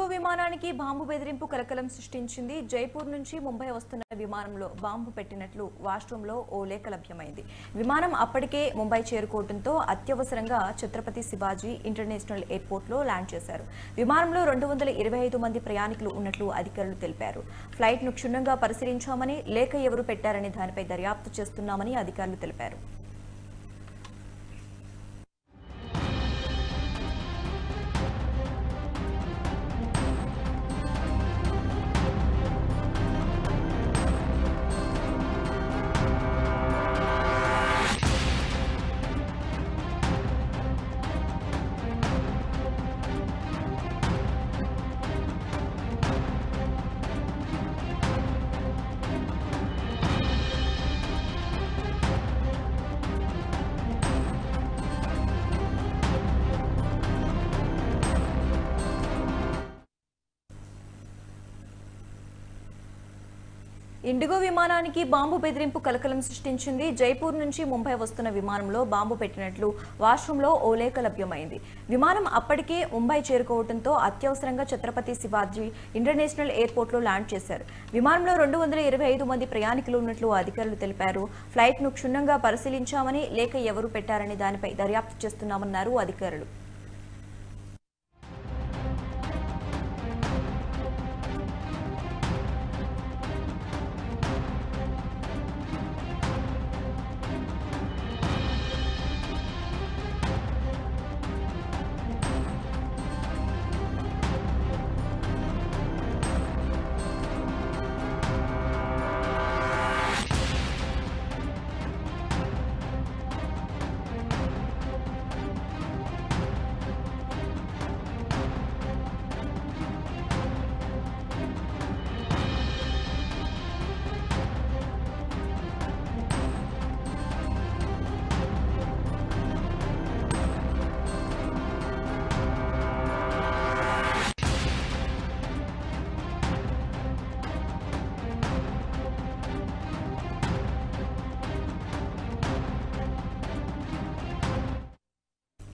IndiGo విమానానికి bomb బెదిరింపు కలకలం సృష్టించింది. జైపూర్ నుంచి ముంబై వస్తున్న విమానంలో బాంబు పెట్టినట్లు వాష్రూమ్లో ఓ లేఖ లభ్యమైంది. విమానం అప్పటికే ముంబై చేరుకోవడంతో అత్యవసరంగా ఛత్రపతి శివాజీ ఇంటర్నేషనల్ ఎయిర్పోర్ట్లో ల్యాండ్ చేశారు. విమానంలో 225 మంది ప్రయాణికులు ఉన్నట్లు అధికారులు తెలిపారు. ఫ్లైట్ను క్షుణ్ణంగా పరిశీలించామని, లేఖ ఎవరు పెట్టారని దానిపై దర్యాప్తు చేస్తున్నామని అధికారులు తెలిపారు. ఇండిగో విమానానికి బాంబు బెదిరింపు కలకలం సృష్టించింది. జైపూర్ నుంచి ముంబై వస్తున్న విమానంలో బాంబు పెట్టినట్లు వాష్రూమ్లో ఓ లేఖ లభ్యమైంది. విమానం అప్పటికే ముంబై చేరుకోవడంతో అత్యవసరంగా ఛత్రపతి శివాజీ ఇంటర్నేషనల్ ఎయిర్పోర్ట్లో ల్యాండ్ చేశారు. విమానంలో 225 మంది ప్రయాణికులు ఉన్నట్లు అధికారులు తెలిపారు. ఫ్లైట్ను క్షుణ్ణంగా పరిశీలించామని, లేఖ ఎవరు పెట్టారని దానిపై దర్యాప్తు చేస్తున్నామన్నారు అధికారులు.